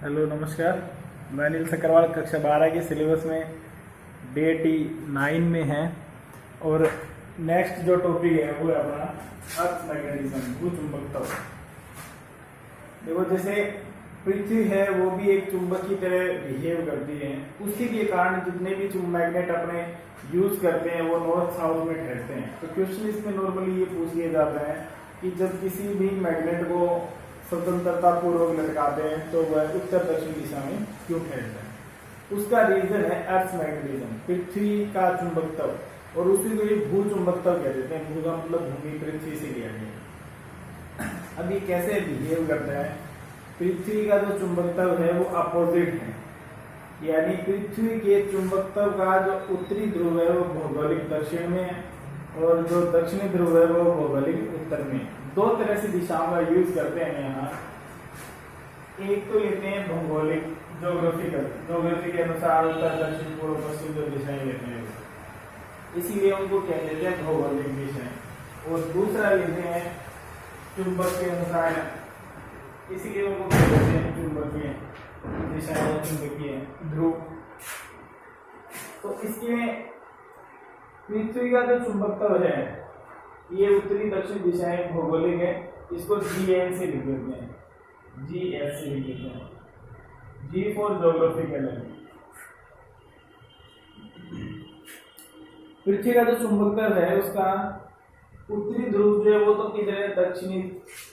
Hello नमस्कार। मैं अनिल सक्करवाल कक्षा 12 के सिलेबस में डे टी 9 में है और नेक्स्ट जो टॉपिक है वो है अपना अर्थ मैग्नेटिज्म, भूचुंबकत्व। देखो, जैसे पृथ्वी है वो भी एक चुंबक की तरह बिहेव करती है, उसी के कारण जितने भी मैग्नेट अपने यूज करते हैं वो नॉर्थ साउथ में ठहरते हैं। तो क्वेश्चन इसमें नॉर्मली ये पूछ लिया जाता है कि जब किसी भी मैग्नेट को स्वतंत्रता पूर्वक लटकाते हैं तो वह उत्तर दक्षिण दिशा में क्यों ठहरता है। उसका रीजन है अर्थ मैग्नेटिज्म, पृथ्वी का चुंबकत्व, और उसी को ये भूचुंबकत्व कह देते हैं। भू का मतलब भूमि, पृथ्वी से लिया गया। अब ये कैसे बिहेव करता है, पृथ्वी का जो चुंबकत्व है वो अपोजिट है, यानी पृथ्वी के चुंबकत्व का जो उत्तरी ध्रुव है वो भौगोलिक दक्षिण में है और जो दक्षिणी ध्रुव है वो भौगोलिक उत्तर में। दो तरह से दिशाओं का यूज करते हैं यहाँ। एक तो लेते हैं भौगोलिक, ज्योग्राफी के अनुसार उत्तर दक्षिण पूर्व पश्चिम जो दिशाएं लेते हैं, इसीलिए उनको कह देते हैं भौगोलिक दिशाएं। और दूसरा लेते हैं चुंबक के अनुसार, इसीलिए उनको कह देते हैं चुंबकीय दिशाएं, चुंबकीय ध्रुव। तो इसके पृथ्वी का जो चुंबकत्व है ये उत्तरी दक्षिण दिशाएं भौगोलिक है, इसको GN से लिख देते हैं, GS से लिख देते हैं, G फॉर ज्योग्राफिकल है। पृथ्वी का जो चुंबकत्व है उसका उत्तरी ध्रुव जो है वो तो किधर है, दक्षिणी,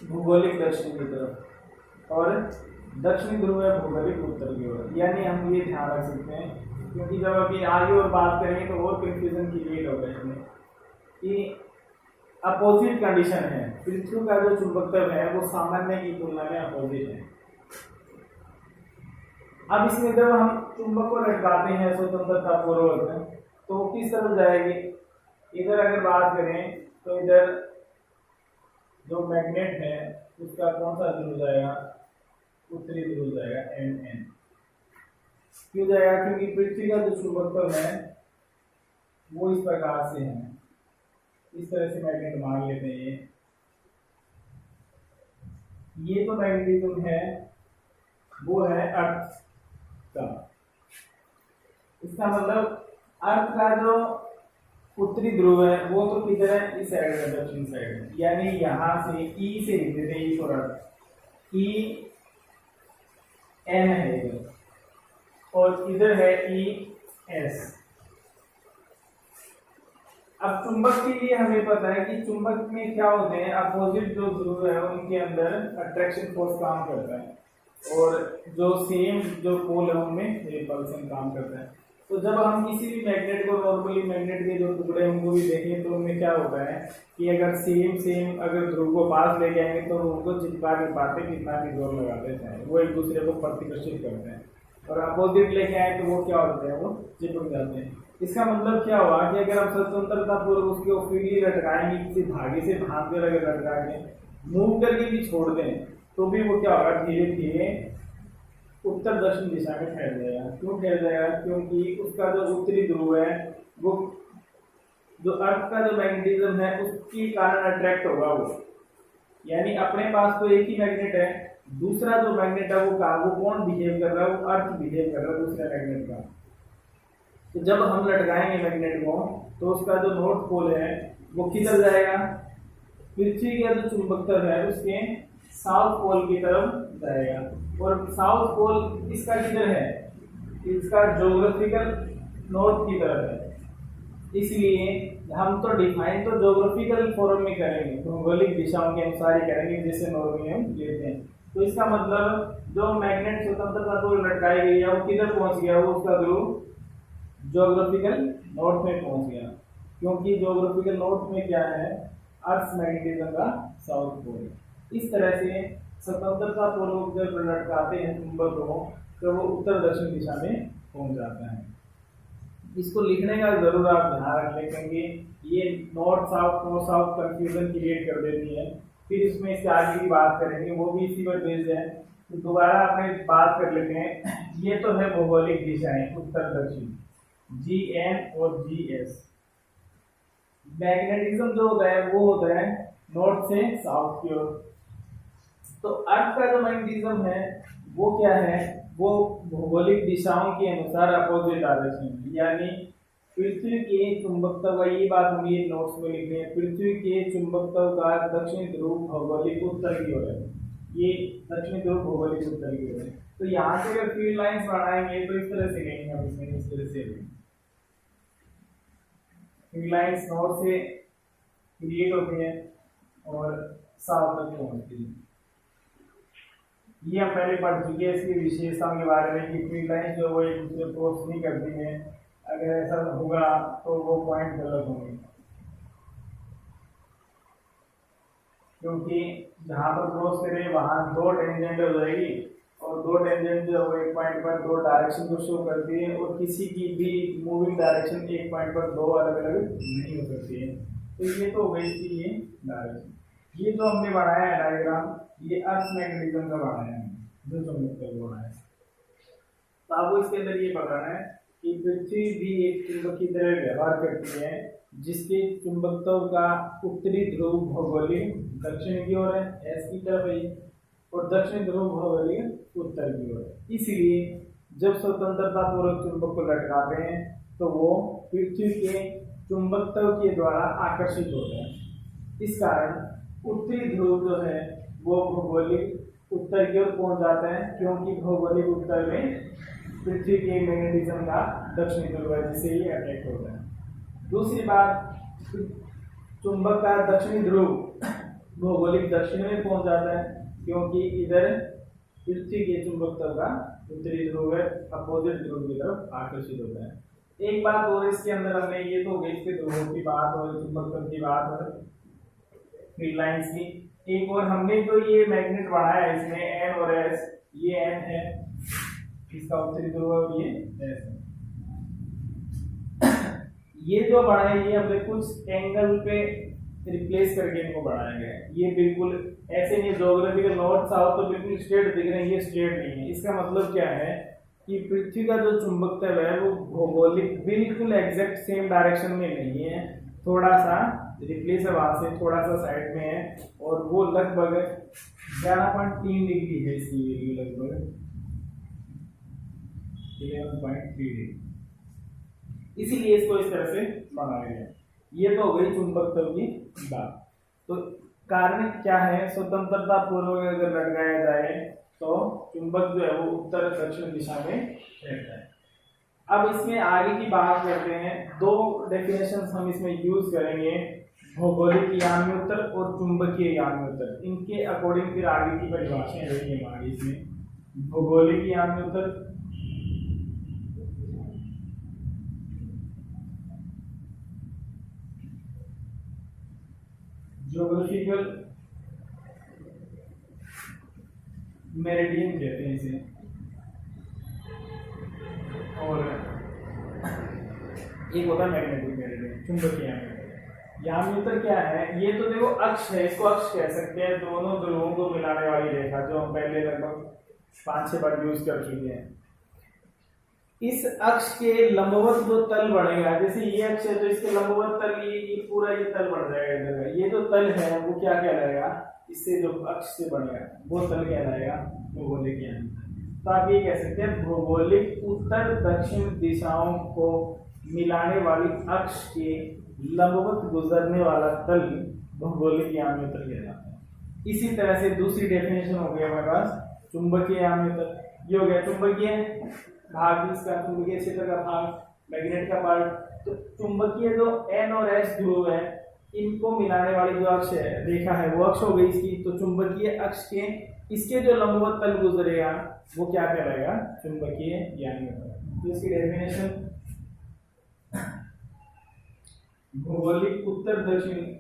भौगोलिक दक्षिण की तरफ, और दक्षिणी ध्रुव है भौगोलिक उत्तर की ओर। यानी हम ये ध्यान रख सकते हैं, क्योंकि जब अभी आगे और बात करेंगे तो और कंफ्यूजन क्रिएट होगा इसमें कि अपोजिट कंडीशन है। पृथ्वी का जो चुंबकत्व है वो सामान्य की तुलना में अपोजिट है। अब इसमें जब हम चुंबक को लटकाते हैं स्वतंत्रता पूर्वक तो किस तरफ जाएगी, इधर अगर बात करें तो इधर जो मैग्नेट है उसका कौन सा ध्रुव जाएगा, उत्तरी ध्रुव जाएगा, NN। क्यों जाएगा, क्योंकि पृथ्वी का जो चुंबकत्व है वो इस प्रकार से है, इस तरह से मैग्नेट मान लेते हैं। ये तो मैग्नेटिज्म है वो है अर्थ का। इसका मतलब अर्थ का जो उत्तरी ध्रुव है वो तो किधर है, इस साइड है, दक्षिण साइड। यानी यहां से E से लिख देते हैं, E फॉर अर्थ, EN है इधर, और इधर है ES। अब चुंबक के लिए हमें पता है कि चुंबक में क्या होते हैं, अपोजिट जो ध्रुव है उनके अंदर अट्रैक्शन फोर्स काम करता है और जो सेम जो पोल है उनमें रिपल्सन काम करता है। तो जब हम किसी भी मैग्नेट को, नॉर्मली मैग्नेट के जो टुकड़े उनको भी देखें तो उनमें क्या होता है कि अगर सेम अगर ध्रुव को पास लेके आएंगे तो उनको चिपका नहीं पाते, कितना भी जोर लगा देते हैं, वो एक दूसरे को प्रतिकर्षित करते हैं। और अपोजिट लेके आए तो वो क्या होते हैं, वो चिपक जाते हैं। इसका मतलब क्या हुआ कि अगर हम स्वतंत्रता पूर्वक उसको फ्रीली लटकाएंगे, किसी धागे से बांध कर अगर लटकाएंगे, मूव करके भी छोड़ दें तो भी वो क्या होगा, धीरे धीरे उत्तर दक्षिण दिशा में ठहर जाएगा। क्यों ठहर जाएगा, क्योंकि उसका जो उत्तरी ध्रुव है वो जो अर्थ का जो मैग्नेटिज्म है उसके कारण अट्रैक्ट होगा वो। यानी अपने पास तो एक ही मैग्नेट है, दूसरा जो मैग्नेट है वो कौन बिहेव कर रहा है, वो अर्थ बिहेव कर रहा है दूसरे मैग्नेट का। तो जब हम लटकाएंगे मैग्नेट को तो उसका जो नॉर्थ पोल है वो किधर जाएगा, पृथ्वी का जो चुंबकत्व है उसके साउथ पोल की तरफ जाएगा। और साउथ पोल इसका किधर है, इसका ज्योग्राफिकल नॉर्थ की तरफ है। इसलिए हम तो डिफाइन तो ज्योग्राफिकल फॉर्म में करेंगे, भौगोलिक दिशाओं के अनुसार ही करेंगे जैसे नॉर्मली हम लेते हैं। तो इसका मतलब जो मैग्नेट स्वतंत्रता को लटकाई गई है वो किधर पहुंच गया, वो उसका ध्रुव ज्योग्राफिकल नॉर्थ में पहुंच गया, क्योंकि ज्योग्राफिकल नॉर्थ में क्या है, अर्थ मैग्नेटिज्म का साउथ पोल। इस तरह से स्वतंत्रता पूर्वक जब लटकाते हैं चुंबक को तो वो उत्तर दक्षिण दिशा में पहुंच जाता है। इसको लिखने का जरूर आप ध्यान रख लें, क्योंकि ये नॉर्थ साउथ कंफ्यूजन क्रिएट कर देती है। फिर इसमें इसके आगे की बात करेंगे, वो भी इसी पर बेस्ड है। तो दोबारा अपने बात कर लेते हैं। ये तो है भौगोलिक दिशाएं उत्तर दक्षिण, GN और GS। मैग्नेटिज्म जो होता है वो होता है नॉर्थ से साउथ की ओर। तो अर्थ का जो मैग्नेटिज्म है वो क्या है, वो भौगोलिक दिशाओं के अनुसार अपोजिट डायरेक्शन, यानी पृथ्वी के चुंबकत्व का, ये बात हम ये नोट्स में लिख रहे हैं, पृथ्वी के चुंबकत्व का दक्षिणी ध्रुव भौगोलिक उत्तर की ओर है, ये दक्षिणी ध्रुव भौगोलिक उत्तर की ओर है। तो यहाँ से अगर फील्ड लाइंस बनाएंगे तो इस तरह से लेंगे हम, इसमें इस तरह से फील्ड लाइंस नॉर्थ से क्रिएट होती है और साउथ तक पहुंचती है। ये हम पहले पढ़ चुके हैं इसकी विशेषताओं के बारे में कि फील्ड लाइन जो वो एक दूसरे क्रॉस नहीं करती है, अगर ऐसा होगा तो वो पॉइंट गलत होंगे, क्योंकि जहाँ पर क्रॉस करें वहाँ दो टेंजेंट हो जाएगी और दो टेंजेंट जो है एक पॉइंट पर दो डायरेक्शन को शो करती है और किसी की भी मूविंग डायरेक्शन एक पॉइंट पर दो अलग अलग नहीं हो सकती है। तो ये तो हो गई थी ये डायरेक्शन। ये जो हमने बनाया है डायग्राम, ये अर्थ मैग्नेटिज्म का बनाया है, जो चुंबकत्व बनाया है। तो आपको इसके अंदर ये पकड़ना है कि पृथ्वी भी एक चुंबक की तरह व्यवहार करती है, जिसके चुंबकत्व का उत्तरी ध्रुव भौगोलिक दक्षिण की ओर है, एस की तरफ है, और दक्षिण ध्रुव भौगोलिक उत्तर की ओर है। इसलिए जब स्वतंत्रता पूर्वक चुंबक को लटकाते हैं तो वो पृथ्वी के चुंबकत्व के द्वारा आकर्षित होते हैं। इस कारण उत्तरी ध्रुव जो है वो भौगोलिक उत्तर की ओर पहुंच जाता है, क्योंकि भौगोलिक उत्तर में पृथ्वी के मैग्नेटिज्म का दक्षिणी ध्रुव है, जिससे ये अट्रैक्ट होता है। दूसरी बात, चुंबक का दक्षिणी ध्रुव भौगोलिक दक्षिण में पहुंच जाता है, क्योंकि इधर पृथ्वी के चुंबकत्व का उत्तरी ध्रुव है, अपोजिट ध्रुव की तरफ आकर्षित होता है। एक बात और इसके अंदर हमने, ये तो गई इसके ध्रुवों की बात और चुंबकत्व की बात और फील्ड लाइंस की, एक और हमने जो ये मैग्नेट बनाया है इसमें एन और एस, ये एन है इसका उत्तरी ध्रुव और ये एस है। ये जो बनाया ये हमने कुछ एंगल पे रिप्लेस करके इनको बनाया गया है। ये बिल्कुल ऐसे नहीं, ज्योग्राफिकल नॉर्थ साउथ तो बिल्कुल स्ट्रेट दिख रहे हैं, ये स्ट्रेट नहीं है। इसका मतलब क्या है कि पृथ्वी का जो चुंबकत्व है वो भौगोलिक बिल्कुल एग्जैक्ट सेम डायरेक्शन में नहीं है, थोड़ा सा रिप्लेस है वहां से, थोड़ा सा साइड में है, और वो लगभग 11.3 डिग्री है इसकी वैल्यू, लगभग 11.3 डिग्री। इसीलिए इसको इस तरह से बनाया गया। ये तो हो गई चुंबकत्व की बात। तो कारण क्या है, स्वतंत्रता पूर्वक अगर लगाया जाए तो चुंबक जो है वो उत्तर दक्षिण दिशा में रहता है। अब इसमें आगे की बात करते हैं, दो डेफिनेशंस हम इसमें यूज करेंगे, भौगोलिक याम्योत्तर और चुंबकीय याम्योत्तर। इनके अकॉर्डिंग फिर आगे की परिभाषाएं रहेंगी हमारी इसमें। भौगोलिक याम्योत्तर, ज्योग्राफिकल मेरिडियन कहते हैं इसे, और एक होता है मैग्नेटिक मेरिडियन, चुंबकीय याम्योत्तर। याम्योत्तर क्या है, ये तो देखो अक्ष है, इसको अक्ष कह सकते हैं, दोनों ध्रुवों को मिलाने वाली रेखा, जो हम पहले लगभग 5-6 बार यूज कर चुके हैं। इस अक्ष के लंबवत जो तल बढ़ेगा, जैसे ये अक्ष है तो इसके लंबवत तल, ये पूरा ये तल बढ़ जाएगा इधर, ये जो तल है वो क्या कहलाएगा, इससे जो अक्ष से बढ़ेगा वो तल कहलाएगा भौगोलिक याम्योत्तर। तो आप ये कह सकते हैं भौगोलिक उत्तर दक्षिण दिशाओं को मिलाने वाली अक्ष के लंबवत गुजरने वाला तल भौगोलिक याम्योत्तर कहलाता है। इसी तरह से दूसरी डेफिनेशन हो गई हमारे पास चुंबकीय याम्योत्तर। ये हो गया चुंबकीय भाग, इसका चुंबकीय क्षेत्र का भाग, मैग्नेट का पार्ट। तो चुंबकीय जो एन और एस ध्रुव है, इनको मिलाने वाली जो अक्ष है, रेखा है, वो अक्ष हो गई इसकी। तो चुंबकीय अक्ष के इसके जो लंबवत तल गुजरेगा वो क्या कहलाएगा, चुंबकीय याम्योत्तर। तो इसकी डेफिनेशन, भौगोलिक उत्तर दक्षिण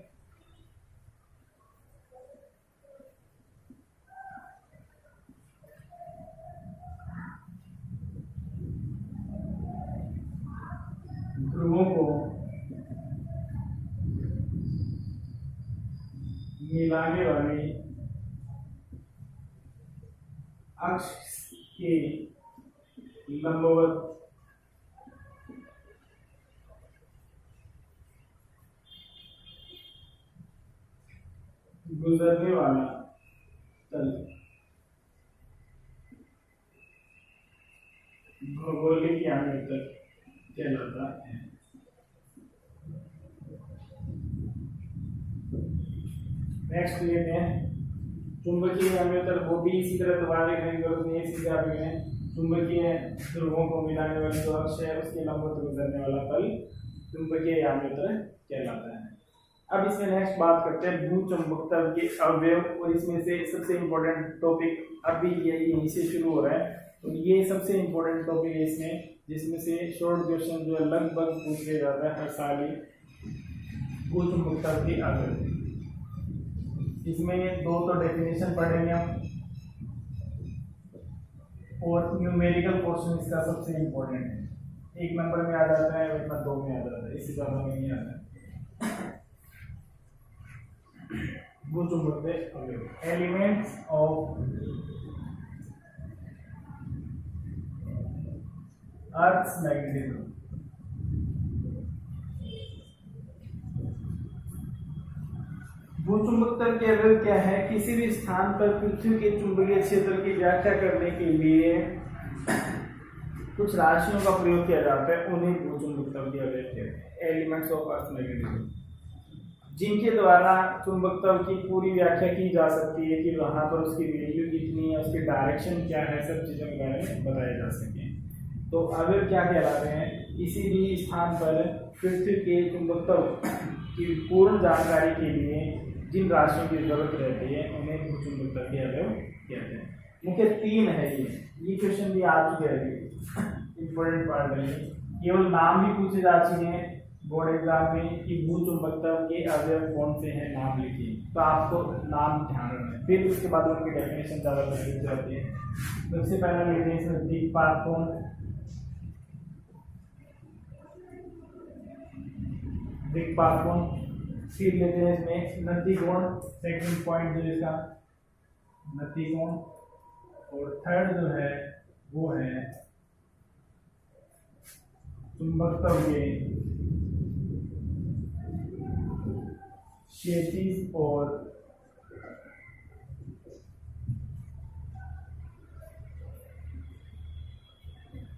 ध्रुवों को मिलाने वाली अक्ष के लंबवत गुजरने वाला तल भौगोलिक आम्लता कहलाता है। नेक्स्ट लेते हैं चुंबकीय आम्लता, वो भी इसी तरह दोबारा लिखने की जरूरत नहीं है, सीधे आप लिखें चुंबकीय ध्रुवों को मिलाने वाली जो अक्ष है उसके लंबवत गुजरने वाला तल चुंबकीय आम्लता कहलाता है। अब इसमें नेक्स्ट बात करते हैं भूचुंबकत्व के अवयव, और इसमें से सबसे इम्पोर्टेंट टॉपिक अभी यहीं से शुरू हो रहा है, तो ये सबसे इम्पोर्टेंट टॉपिक है इसमें, जिसमें से शॉर्ट क्वेश्चन जो है लगभग पूछ लिया जाता है हर साल ही, भूचुंबकत्व के अवयव। इसमें दो तो डेफिनेशन पढ़ेंगे हम, और न्यूमेरिकल पोर्शन इसका सबसे इम्पोर्टेंट है, 1 नंबर में आ जाता है वरना 2 में आ जाता है, इससे ज़्यादा में नहीं आता है। भूचुंबकत्व अवयव, एलिमेंट्स ऑफ अर्थ्स मैग्नेटिज्म। भूचुंबकत्व के अवयव क्या है? किसी भी स्थान पर पृथ्वी के चुंबकीय क्षेत्र की व्याख्या करने के लिए कुछ राशियों का प्रयोग किया जाता है, उन्हें भूचुंबकत्व के अवयव कहते हैं, एलिमेंट्स ऑफ अर्थ मैग्नेटिज्म, जिनके द्वारा चुंबकत्व की पूरी व्याख्या की जा सकती है कि वहां पर उसकी वैल्यू कितनी है, उसकी डायरेक्शन क्या है, सब चीज़ों के बारे में बताया जा सके। तो अवयव क्या कहलाते हैं? किसी भी स्थान पर पृथ्वी के चुंबकत्व की पूर्ण जानकारी के लिए जिन राशियों की जरूरत रहती है उन्हें भूचुंबकत्व के अवयव कहते हैं। मुख्य 3 है ये क्वेश्चन भी आ चुके हैं, इंपॉर्टेंट पार्ट है, केवल नाम भी पूछे जा चुके हैं बोर्ड एग्जाम में कि भूचुंबकत्व के अवयव कौन से हैं, नाम लिखिए, तो आपको नाम ध्यान रखना है, फिर उसके बाद उनकी डेफिनेशन ज़्यादा लिख जाती है। सबसे पहले लेते हैं इसमें दिक्पात कोण, दिक्पात कोण, फिर लेते हैं इसमें नति कोण, सेकंड पॉइंट जो इसका नति कोण, और थर्ड जो है वो है चुंबकत्व के क्षैतिज और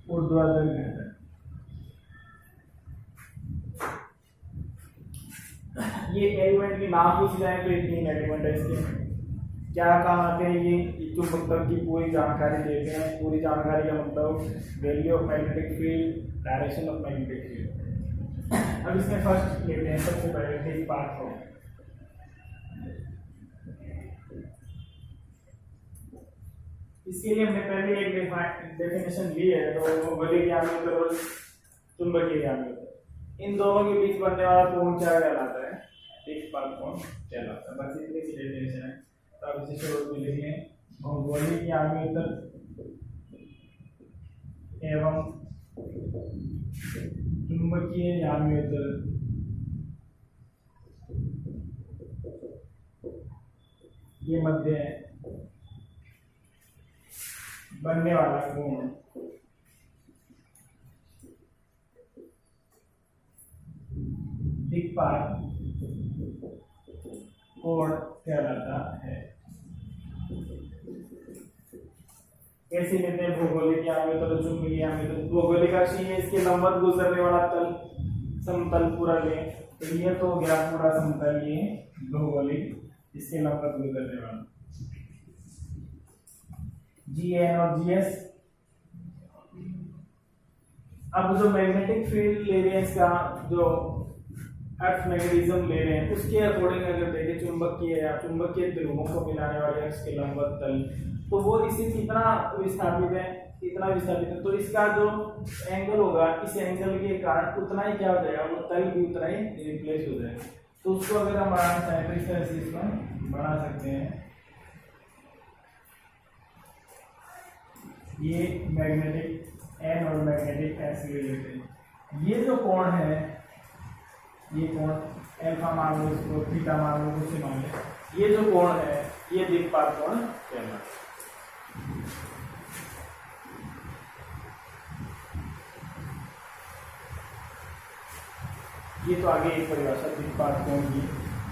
ऊर्ध्वाधर घटक। ये एलिमेंट के नाम पूछ जाए तो ये 3 एलिमेंट है, इसके क्या काम आते हैं? ये चुंबकत्व की पूरी जानकारी देते हैं। पूरी जानकारी का मतलब value of magnetic field, direction of magnetic field. अब इसमें फर्स्ट लेते हैं सबसे पहले दिक्पात कोण। इसके लिए हमने पहले एक डेफिनेशन ली है, तो भौगोलिक आम्लता और चुंबकीय आम्लता, इन दोनों के बीच बनने वाला कोण क्या कहलाता है? दिक्पात कोण कहलाता है। बस इतनी सी डेफिनेशन है, तो अब इसे शुरू में लिखेंगे भौगोलिक आम्लता एवं चुंबकीय आम्लता ये मध्य बनने वाला कोण दिक्पात कोण कहलाता है। कैसे लेते हैं भौगोलिक आम्लता और चुंबकीय आम्लता? भौगोलिक अक्ष है, इसके लंबवत गुजरने वाला तल समतल पूरा ले, तो ये तो हो गया पूरा समतल, ये भौगोलिक, इसके लंबवत गुजरने वाला GN और GS। अब जो मैग्नेटिक फील्ड ले रहे हैं, इसका जो अर्थ मैग्नेटिज्म ले रहे हैं, उसके अकॉर्डिंग अगर देखें चुंबकीय या चुंबकीय ध्रुवों को मिलाने वाले अक्ष के लंबवत तल, तो वो इसी कितना विस्थापित है, इतना विस्थापित है, तो इसका जो एंगल होगा, इस एंगल के कारण उतना ही क्या हो जाएगा, वो तल भी उतना ही रिप्लेस हो जाएगा। तो उसको अगर हम बढ़ाना चाहें तो इस तरह से इसको बढ़ा सकते हैं। ये मैग्नेटिक एन और मैग्नेटिक एस ले लेते हैं। ये जो कोण है, ये कोण अल्फा मान लो, इसको थीटा मान लो, कुछ मान लो, ये जो कोण है ये दिक्पात कोण कहलाता है। ये तो आगे एक परिभाषा दिक्पात कोण की,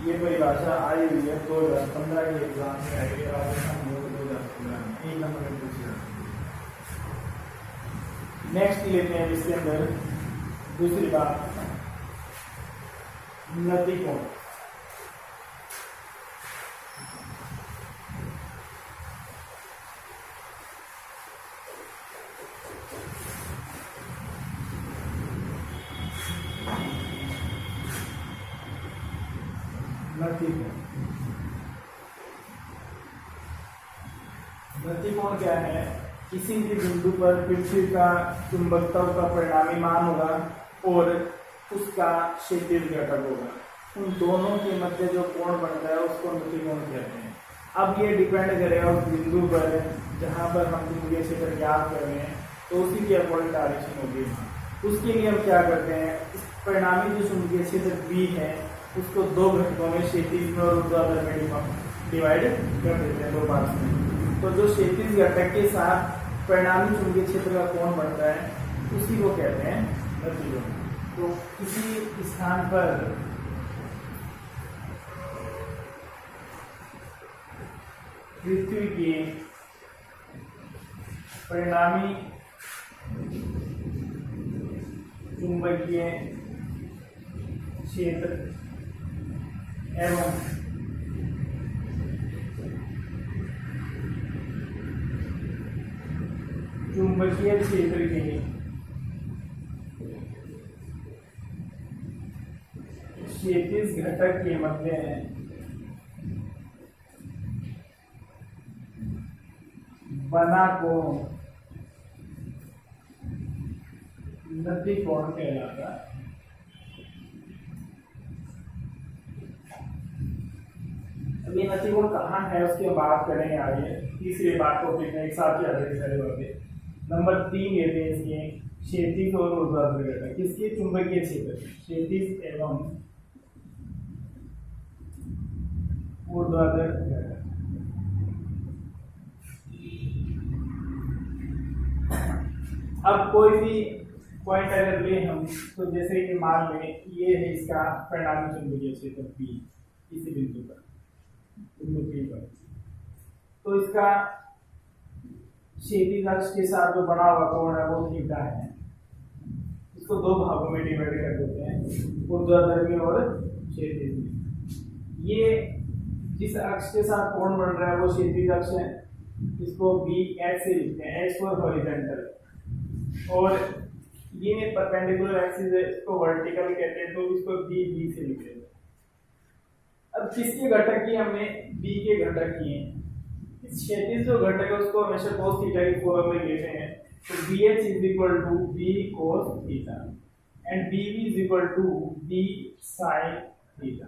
ये परिभाषा आई हुई है 2015 के एग्जाम में आई है, और 2015 में 1 नंबर में पूछी जाती है। नेक्स्ट लेते हैं इसके अंदर दूसरी बात, नति कोण। नति कोण क्या है? किसी भी बिंदु पर पृथ्वी का चुंबकत्व का परिणामी मान होगा और उसका क्षैतिज घटक होगा। उन दोनों के मध्य जो कोण बनता है उसको नति कोण कहते हैं। अब ये डिपेंड करेगा उस बिंदु पर जहाँ पर हम चुंबकीय क्षेत्र ज्ञात कर रहे हैं, तो उसी के अकॉर्डिंग डायरेक्शन होगी। उसके लिए हम क्या करते हैं, इस परिणामी जो चुंबकीय क्षेत्र बी है उसको दो घटकों में, क्षैतिज में और ऊर्ध्वाधर में डिवाइड कर देते हैं, दो पार्ट्स में। तो जो क्षैतिज घटक के साथ परिणामी चुंबकीय क्षेत्र का कोण बनता है उसी को कहते हैं नति कोण। तो किसी स्थान पर पृथ्वी के परिणामी चुंबकीय क्षेत्र एवं चुंबकीय क्षेत्र के क्षैतिज घटक के मध्य बना कोण नति कोण कहलाता है। अभी नति कोण कहाँ है उसकी बात करेंगे आगे, तीसरी बात टॉपिक में एक साथ याद रखेंगे। नंबर 3 लेते हैं इसके क्षैतिज और ऊर्ध्वाधर घटक। किसके? चुंबकीय क्षेत्र, क्षैतिज एवं ऊर्ध्वाधर घटक। अब कोई भी पॉइंट अगर ले हम, तो जैसे कि मान लें ये है इसका परिणामी चुंबकीय क्षेत्र P, इसी बिंदु पर, बिंदु P पर, तो इसका क्षैतिज अक्ष के साथ जो बना हुआ कोण है वो थीटा है। इसको दो भागों में डिवाइड कर देते हैं, ऊर्ध्वाधर में और क्षैतिज में। ये जिस अक्ष के साथ कोण बन रहा है वो क्षैतिज अक्ष है, इसको बी एच से लिखते हैं, एच फॉर हॉरिजॉन्टल। और ये परपेंडिकुलर एक्सिस है, इसको वर्टिकल कहते हैं, तो इसको बी बी से लिखते हैं। अब किसके घटक की हमने बी के घटक किए, क्षैतिज जो घटक है उसको हमेशा cos थीटा की फॉर्म में लेते हैं। तो BH is equal to B cos theta and BB is equal to B sin theta.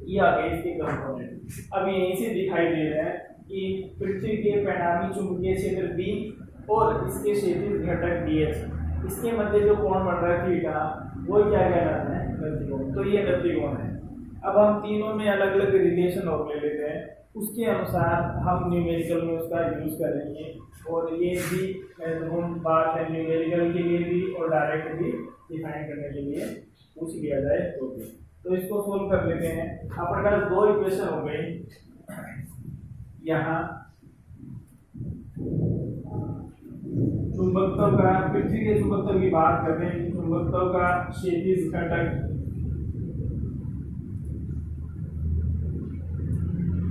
ये आ गए इसके कंपोनेंट। अब यहीं से दिखाई दे रहा है कि पृथ्वी के परिणामी चुंबकीय क्षेत्र B और इसके क्षैतिज घटक BH, इसके मध्य जो कोण बन रहा है थीटा, वो क्या कहलाता है? नति कोण। तो ये नति कोण है। अब हम तीनों में अलग अलग रिलेशन और ले लेते हैं, उसके अनुसार हम न्यूमेरिकल में उसका यूज करेंगे। और ये भी हम बात है न्यूमेरिकल के लिए भी और डायरेक्ट भी डिफाइन करने के लिए पूछ लिया जाए तो भी। तो इसको सोल्व कर लेते हैं। अपने पास दो इक्वेशन हो गई। यहाँ चुंबकत्व का, पृथ्वी के चुंबकत्व की बात कर रहे हैं, चुंबकत्व का क्षैतिज घटक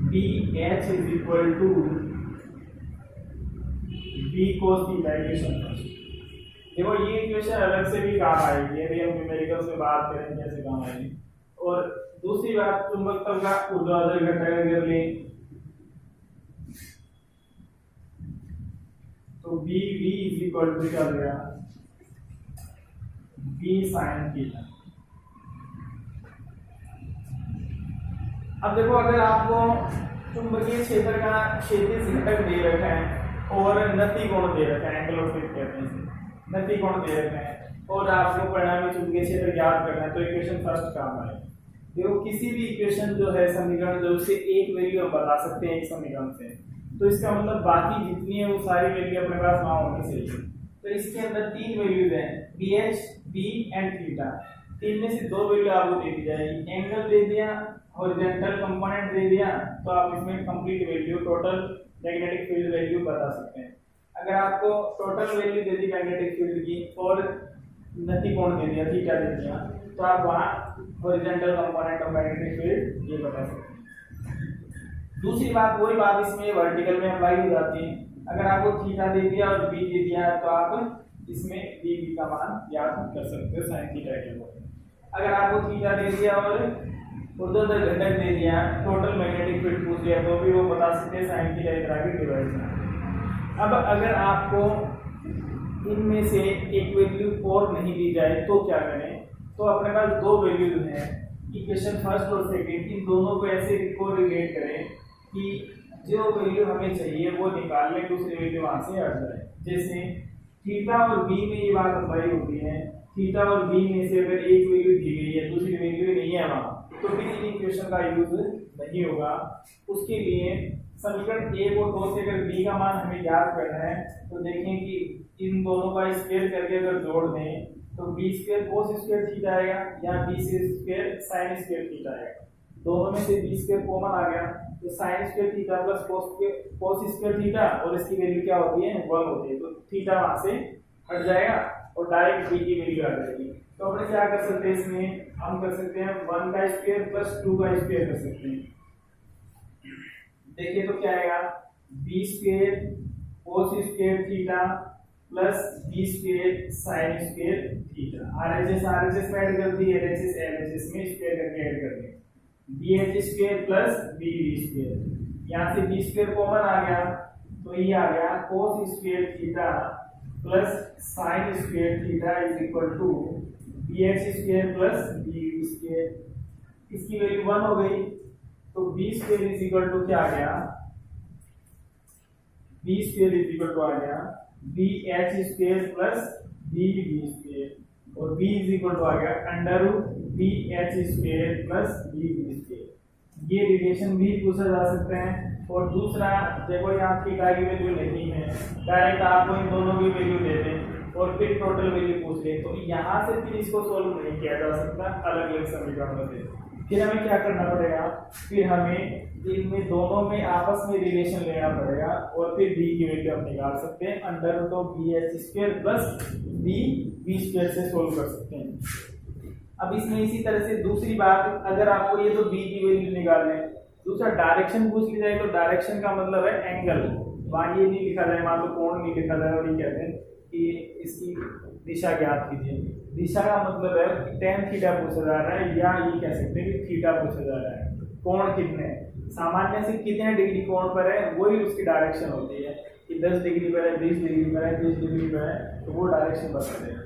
BH is equal to B cos theta. Equation देखो, ये इक्वेशन अलग से भी काम आएगी, यदि हम न्यूमेरिकल्स में बात करें कैसे काम आएगी। और दूसरी बात, चुंबकत्व का ऊर्ध्वाधर घटक अगर लें तो BB is equal to क्या हो गया? B sin theta. अब देखो, अगर आपको चुंबकीय क्षेत्र का क्षैतिज घटक दे रखा है और नति कोण दे रखा है, एंगल ऑफ फ्रीज कहते हैं, नति कोण दे रखा है, और आपको परिणामी चुंबकीय क्षेत्र ज्ञात करना है, तो इक्वेशन फर्स्ट काम आए। देखो, किसी भी इक्वेशन जो है, समीकरण जो, उससे एक वैल्यू हम बता सकते हैं एक समीकरण से, तो इसका मतलब बाकी जितनी है वो सारी वैल्यू अपने पास वहां होनी चाहिए। तो इसके अंदर तीन वैल्यूज हैं, BH, B एंड थीटा। तीन में से दो वैल्यू आपको दे दी जाएगी। एंगल दे दिया, हॉरिजॉन्टल कंपोनेंट दे दिया, तो आप इसमें complete value, total magnetic field value बता सकते हैं। अगर आपको total value they the magnetic field की और नति कोण दे दिया, थीटा दे दिया, तो आप वहाँ horizontal component of magnetic field ये बता सकते हैं। दूसरी बात, वही बात इसमें वर्टिकल में अप्लाई हो जाती है। अगर आपको थीटा दे दिया और बी दे दिया तो आप इसमें बी का मान याद कर सकते हो साइन थीटा के ऊपर। अगर आपको थीटा दे दिया और ऊर्ध्वाधर घटक दे दिया, टोटल मैग्नेटिक फील्ड पूछ लिया, तो भी वो बता सकते हैं साइन थीटा इतना की डिवाइड। अब अगर आपको इनमें से एक वैल्यू और नहीं दी जाए तो क्या करें? तो अपने पास दो वैल्यूज हैं, इक्वेशन फर्स्ट और सेकंड, इन दोनों को ऐसे को रिलेट करें कि जो वैल्यू हमें चाहिए वो निकाल लें, दूसरी वैल्यू वहां से हट जाए। जैसे थीटा और बी में ये बात अप्लाई होती है, थीटा और बी में से अगर एक वैल्यू दी गई है दूसरी वैल्यू नहीं है वहां, तो फिर इन इक्वेशन का यूज नहीं होगा। उसके लिए समीकरण 1 और 2 से अगर बी का मान हमें ज्ञात करना है तो देखें कि इन दोनों का स्क्वायर करके अगर जोड़ दें तो B square cos square theta आएगा या B square sine square theta आएगा। दोनों में से बी स्क्वायर कॉमन आ गया तो sign square theta plus cos square theta, और इसकी वैल्यू क्या होती है 1 होती है, तो थीटा वहां से हट जाएगा और डायरेक्ट बी की वैल्यू आ जाएगी। तो अपने क्या कर सकते हैं, इसमें हम कर सकते हैं 1 का स्क्वायर प्लस 2 का स्क्वायर कर सकते हैं। देखिए तो क्या आएगा, B square cos square theta plus B square sine square theta. RHS में ऐड कर दी, एलएचएस एलएचएस में स्क्वायर करके ऐड कर दिया, bh square plus bv square. यहाँ से b स्क्वायर कॉमन आ गया तो ये आ गया cos square theta plus sine square theta is equal to bh square plus bv square. इसकी वैल्यू 1 हो गई तो b square is equal to क्या आ गया, b square is equal to आ गया bh square plus bv square, और b इज इक्वल टू आ गया under root bh square plus bv square. ये रिलेशन भी पूछा जा सकता है। और दूसरा देखो यहाँ थीटा की वैल्यू नहीं है, डायरेक्ट आपको इन दोनों की वैल्यू दे दें और फिर टोटल वैल्यू पूछ ले, तो यहाँ से फिर इसको सोल्व नहीं किया जा सकता अलग अलग समीकरणों से। फिर हमें क्या करना पड़ेगा, फिर हमें इनमें दोनों में आपस में रिलेशन लेना पड़ेगा और फिर b की वैल्यू हम निकाल सकते हैं under root of bh square plus bv square से सोल्व कर सकते हैं। अब इसमें इसी तरह से दूसरी बात, अगर आपको ये तो b की वैल्यू निकालना है, दूसरा डायरेक्शन पूछ ली जाए तो डायरेक्शन का मतलब है एंगल। वहां ये नहीं लिखा जाए, मान लो कोण नहीं लिखा जाए और ये कहते हैं कि इसकी दिशा ज्ञात कीजिए। दिशा का मतलब है कि tan थीटा पूछा जा रहा है, या ये कह सकते हैं कि थीटा पूछा जा रहा है। कोण कितने सामान्य से कितने डिग्री कोण पर है वही उसकी डायरेक्शन होती है, कि 10 डिग्री पर है, 20 डिग्री पर है, 30 डिग्री पर है, तो वो डायरेक्शन बता देगा।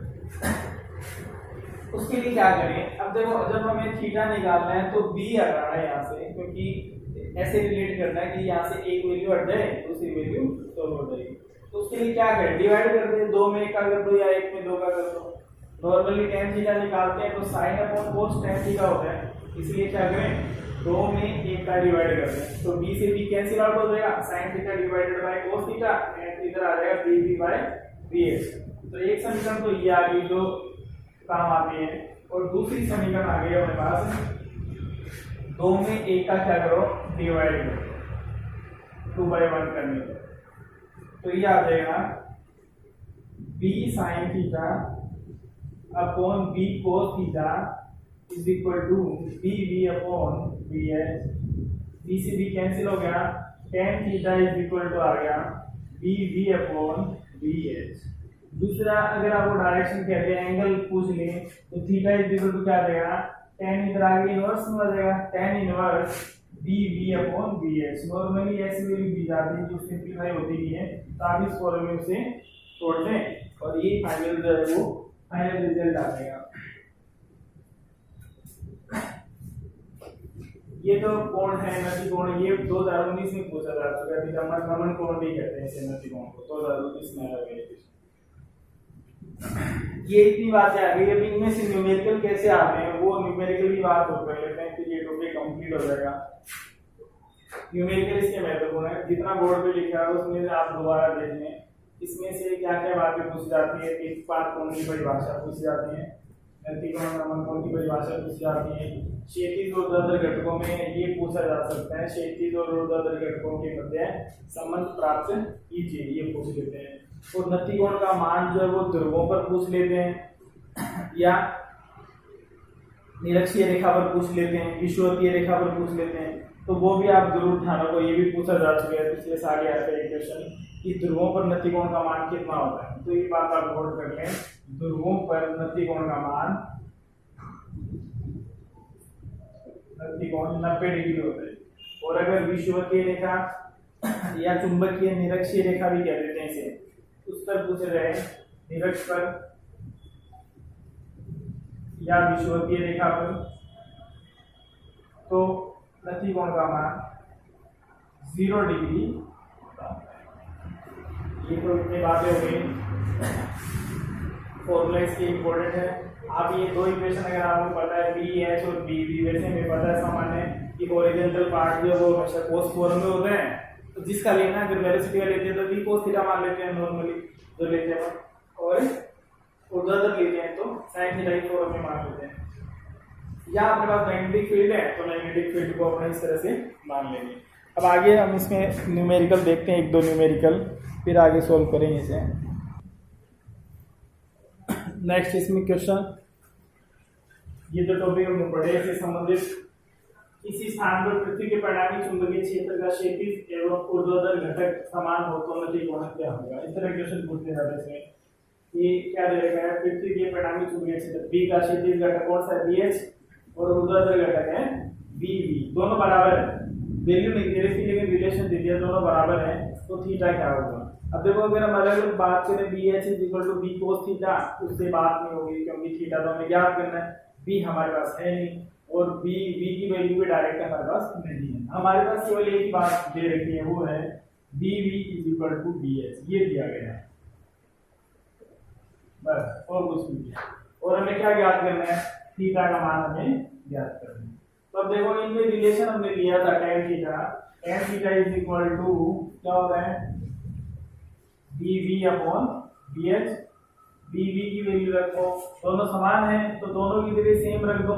उसके लिए क्या करें, अब देखो जब हमें थीटा निकालना है तो b हटाना है यहाँ से, क्योंकि ऐसे रिलेट करना है कि यहाँ से एक वैल्यू हट जाए दूसरी वैल्यू सोल्व हो जाएगी। तो उसके लिए क्या करें, डिवाइड कर दे, 2 में 1 का कर दो या 1 में 2 का कर दो। नॉर्मली tan थीटा निकालते हैं तो sin upon cos tan theta होता है, इसलिए क्या करें 2 में 1 का डिवाइड कर दें, तो b से b कैंसिल आउट हो जाएगा, sin theta divided by cos theta, and इधर आ जाएगा bv बाय bh। तो एक समीकरण तो ये आ गई जो काम आती है, और दूसरी समीकरण आ गई अपने पास 2 में 1 का क्या करो डिवाइड करो 2/1 करने को, तो ये आ जाएगा b sin theta upon b cos theta is equal to bv upon bh। b से b कैंसिल हो गया, tan theta is equal to आ गया bv अपॉन bh। दूसरा अगर आपको डायरेक्शन कहते हैं एंगल पूछ लें तो थीटा इज इक्वल टू क्या आ जाएगा, tan इधर आगे इनवर्स में आ जाएगा, tan inverse bv upon bh। Normally ऐसी वैल्यू दी जाती है जो सिंपलीफाई होती नहीं है, तो आप इस फॉर्मूले से छोड़ दें और ये फाइनल जो है वो फाइनल रिजल्ट आ जाएगा। ये तो कोण है नति कोण, ये 2019 में पूछा जा चुका है, रमन कोण भी कहते हैं इसे नति कोण को, 2019 में आया है। ये इतनी बातें आ गई, अब इनमें से न्यूमेरिकल कैसे आते हैं वो न्यूमेरिकल की बात और कर लेते हैं, फिर ये टॉपिक कंप्लीट हो जाएगा। न्यूमेरिकल इसके महत्वपूर्ण है, जितना बोर्ड पे लिखा है उसमें से आप दोबारा देख लें, इसमें से क्या क्या बातें पूछी जाती है, एक बात कोण की परिभाषा पूछी जाती है, नति कोण रमन कोण की परिभाषा पूछी जाती है, क्षैतिज और ऊर्ध्वाधर घटकों में ये पूछा जा सकता है क्षैतिज और ऊर्ध्वाधर घटकों के मध्य संबंध प्राप्त कीजिए, ये पूछ लेते हैं। और नत्ती कोण का मान जो है वो ध्रुवों पर पूछ लेते हैं या निरक्षीय रेखा पर पूछ लेते हैं, विषुवतीय रेखा पर पूछ लेते हैं। तो वो भी आप जरूर ध्यान रखो, ये भी पूछा जा चुका है पिछले साल आया था क्वेश्चन कि ध्रुवों पर नत्ती कोण का मान कितना होता है। तो ये बात आप नोट कर लें, ध्रुवों पर नत्ती कोण का मान 90 डिग्री होता है। और अगर विषुवतीय रेखा या चुंबकीय निरक्षीय रेखा भी कह देते हैं इसे, उस पर पूछ रहे निरक्ष पर या विषुवतीय रेखा पर, तो नत्ती कोण का मान 0 डिग्री होता है। ये तो इतनी बातें हो गई, फॉर्मूला इसके इम्पोर्टेंट है। आप ये दो इक्वेशन अगर आपको पता है बी एच और बी बी, वैसे हमें पता है सामान्य कि ओरिजेंटल पार्ट जो वो हमेशा कोस फॉर्म में होते हैं, तो जिसका लेना अगर वेलोसिटी का लेते हैं तो वी कोस थीटा मान लेते हैं नॉर्मली जो लेते हैं, और उधर लेते हैं तो साइन थीटा की फॉर्म में मान लेते हैं। या अपने पास मैग्नेटिक फील्ड है तो मैग्नेटिक फील्ड को अपने इस तरह से मान लेंगे। अब आगे हम इसमें न्यूमेरिकल देखते हैं, एक दो न्यूमेरिकल, फिर आगे सोल्व करेंगे इसे। नेक्स्ट इसमें क्वेश्चन, ये जो टॉपिक हमने पढ़े इससे संबंधित, इसी स्थान पर पृथ्वी के परिणामी चुंबकीय क्षेत्र का क्षैतिज एवं ऊर्ध्वाधर घटक समान हो तो नत्ती कोण क्या होगा। इस तरह क्वेश्चन पूछते जाते हैं इसमें। ये क्या दे रखा है, पृथ्वी के परिणामी चुंबकीय क्षेत्र बी का क्षैतिज घटक कौन सा है, बी एच, और ऊर्ध्वाधर घटक है बी वी, दोनों बराबर है। वैल्यू नहीं दे रखी लेकिन रिलेशन दे दिया, दोनों बराबर है, तो थीटा क्या होगा। अब देखो अगर हम अलग अलग बात करें B H is equal to B cos theta, उससे बात नहीं होगी क्योंकि थीटा तो हमें ज्ञात करना है, बी हमारे पास है नहीं, और बी की वैल्यू भी डायरेक्ट हमारे पास नहीं है। हमारे पास केवल एक ही बात दे रखी है, वो है B V is equal to B H, ये दिया गया है बस, और कुछ नहीं। और हमें क्या ज्ञात करना है, थीटा का मान हमें ज्ञात करना है। तो अब देखो इनमें रिलेशन हमने लिया था tan theta is equal to क्या होता है, B V upon B H. B V की वैल्यू रखो, दोनों समान है तो दोनों की जगह सेम रख दो,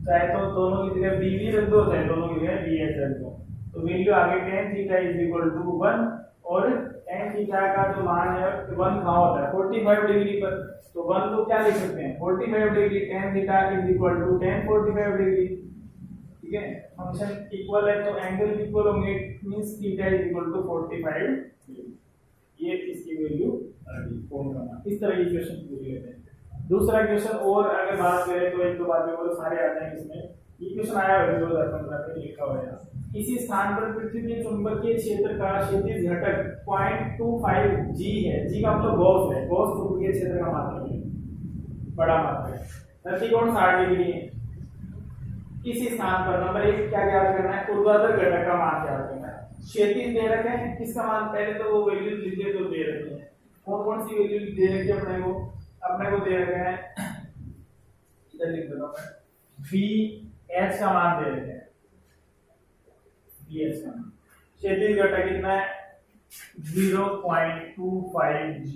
चाहे तो दोनों की जगह बी वी रख दो, चाहे दोनों की जगह बी एच रख दो। तो वैल्यू आगे tan theta is equal to 1, और tan थीटा का जो मान है 1 कहाँ होता है, 45 डिग्री पर, तो 1 को क्या लिख सकते हैं 45 degree, tan theta is equal to tan 45 degree. ठीक है, फंक्शन इक्वल है तो एंगल इक्वल होंगे, means theta is equal to 45 degree. ये इसकी वैल्यू कोण का मान। इस तरह की क्वेश्चन पूछ लेते हैं। दूसरा क्वेश्चन और अगर बात करें तो एक दो बातें और सारे आते हैं इसमें। ये क्वेश्चन आया है 2015 में, लिखा हुआ है इसी स्थान पर पृथ्वी के चुंबकीय क्षेत्र का क्षैतिज घटक 0.25 g है। g का मतलब गॉस है, गॉस चुंबकीय क्षेत्र का मात्रक है, बड़ा मात्रक है। नत्ती कोण 60 डिग्री है। इसी स्थान पर नंबर 1 क्या ज्ञात करना है, ऊर्ध्वाधर घटक का मान ज्ञात करना है। क्षैतिज दे रखे हैं, किसका मान, पहले तो वो वैल्यू लिख दे जो दे रखी है, कौन कौन सी वैल्यू दे रखी है अपने को दे रखे हैं, इधर लिख देता हूं, बी एच का मान दे रखे हैं, बी एच का मान। क्षैतिज घटक कितना है 0.25 g,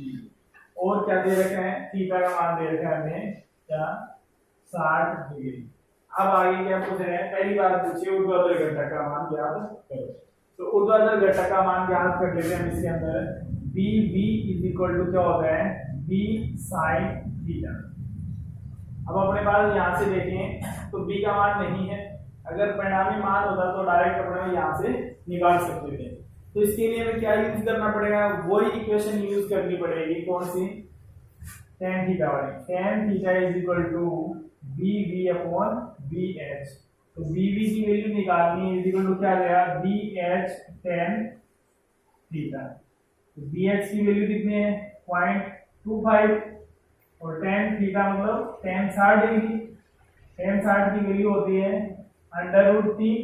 और क्या दे रखे हैं, थीटा का मान दे रखा है हमें क्या 60 डिग्री। अब आगे क्या पूछ रहे हैं, पहली बात पूछिए ऊर्ध्वाधर घटक का मान ज्ञात करो। तो ऊर्ध्वाधर घटक का मान ज्ञात कर लेते हैं। इसके अंदर B V is equal to क्या होता है, बी साइन थीटा। अब अपने पास यहाँ से देखें तो बी का मान नहीं है, अगर परिणामी मान होता तो डायरेक्ट अपने यहाँ से निकाल सकते थे। तो इसके लिए हमें क्या यूज करना पड़ेगा, वही इक्वेशन यूज करनी पड़ेगी, कौन सी, tan थीटा वाली। tan theta is equal to B V upon B H. तो बी वी की वैल्यू निकालनी है, इज इक्वल टू क्या आएगा, बी एच tan थीटा। तो बी एच की वैल्यू कितनी है 0.25, और tan थीटा मतलब tan 60 डिग्री। tan 60 की वैल्यू होती है √3,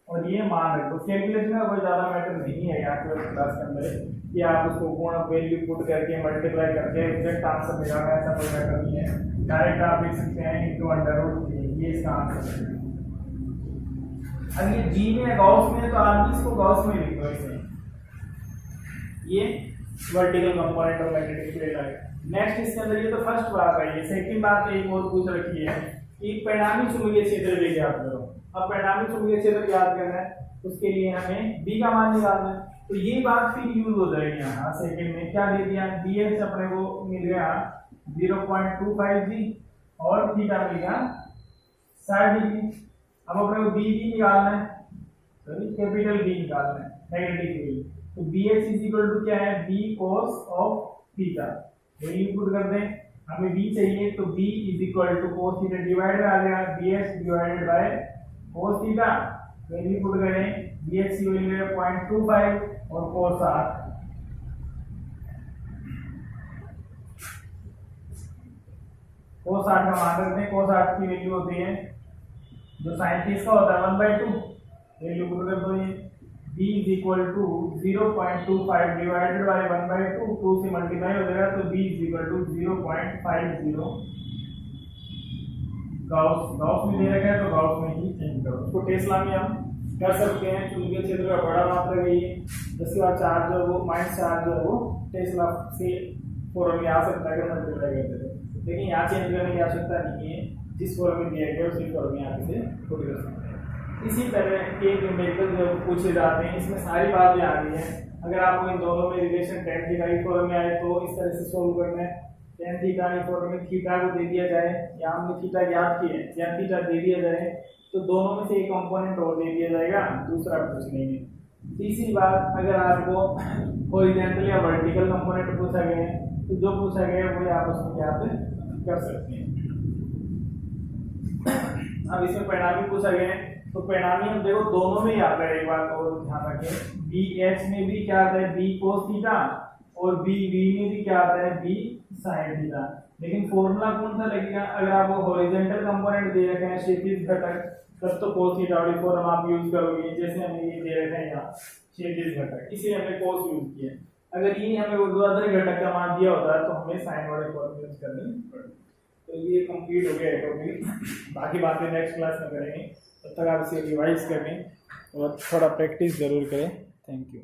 और ये मान रखो। कैलकुलेशन का कोई ज्यादा मैटर नहीं है यहाँ पे क्लास के अंदर कि आप उसको पूर्ण वैल्यू पुट करके मल्टीप्लाई करके एग्जैक्ट आंसर मिलेगा, ऐसा कोई मैटर नहीं है। डायरेक्ट आप लिख सकते हैं √3, ये इसका आंसर है। अगर ये जी में गॉस में तो आप इसको गॉस में लिख दो, इसे ये वर्टिकल कंपोनेंट और मैग्नेटिक फील्ड है। नेक्स्ट इसके अंदर ये तो फर्स्ट बात है। ये सेकंड बात एक और पूछ रखी है कि परिणामी चुंबकीय क्षेत्र भी ज्ञात करो। अब परिणामी चुंबकीय क्षेत्र ज्ञात करना है, उसके लिए हमें बी का मान निकालना है। तो ये बात फिर यूज हो जाएगी यहाँ सेकंड में। क्या दे दिया, BH अपने को मिल गया 0.25 जी और थीटा मिल गया 60 डिग्री। अब अपने को बी निकालना है, सॉरी कैपिटल बी निकालना है, नेगेटिव बी। तो BH इज इक्वल टू क्या है, B cos of theta. Value put कर दें, हमें B चाहिए तो B is equal to cos theta divide आ जाएगा BH divided by cos theta. Value put करें, BH की वैल्यू है 0.25 और cos 8 का मान रखते हैं। cos 8 की वैल्यू होती है जो sin 30 का होता है 1/2। वैल्यू पुट कर दो, ये b is equal to 0.25 divided by 1/2, 2 से मल्टीप्लाई हो जाएगा तो b is equal to 0.50। Gauss में दे रखा है तो गाउस में ही चेंज करो। उसको टेस्ला में हम कर सकते हैं, चुंबकीय क्षेत्र का बड़ा मात्रक है ये। इसके बाद चार्ज जो वो माइनस चार्ज जो है वो टेस्ला से फॉर्म में आ सकता है अगर मल्टीप्लाई करते हैं, लेकिन यहाँ चेंज करने की आवश्यकता नहीं है। जिस फॉर्म में दिया गया उसी फॉर्म में आगे से पुट कर सकते हैं। इसी तरह के न्यूमेरिकल जो पूछे जाते हैं इसमें सारी बातें आ गई हैं। अगर आपको इन दोनों में रिलेशन tan थीटा की फॉर्म में आए तो इस तरह से सोल्व करना है। tan थीटा की फॉर्म में थीटा को दे दिया जाए, या हमने थीटा ज्ञात की है, या थीटा दे दिया जाए तो दोनों में से एक कंपोनेंट और दे दिया जाएगा, दूसरा पूछ लेंगे। तीसरी बात, अगर आपको हॉरिजॉन्टल या वर्टिकल कंपोनेंट पूछा गया है तो जो पूछा गया है वो आप उसमें ज्ञात कर सकते हैं। अब इसमें परिणामी पूछा गया है तो परिणामी हम देखो दोनों में ही आता है। एक बात और ध्यान रखें, BH में भी क्या आता है, B cos थीटा, और BV में भी क्या आता है, B sin थीटा। लेकिन फॉर्मूला कौन सा लगेगा, अगर आपको हॉरिजॉन्टल कंपोनेंट दे रखे हैं क्षैतिज घटक, तब तो cos थीटा वाली फॉर्म आप यूज करोगे, जैसे हमें ये दे रखे हैं यहाँ क्षैतिज घटक, इसलिए हमने cos यूज किया। अगर ये हमें ऊर्ध्वाधर घटक का मान दिया होता है तो हमें sin वाले फॉर्म यूज करनी पड़ती। तो ये कंप्लीट हो गया है टॉपिक, बाकी बातें नेक्स्ट क्लास में करेंगे। तब तक आप इसे रिवाइज करें और थोड़ा प्रैक्टिस जरूर करें। Thank you.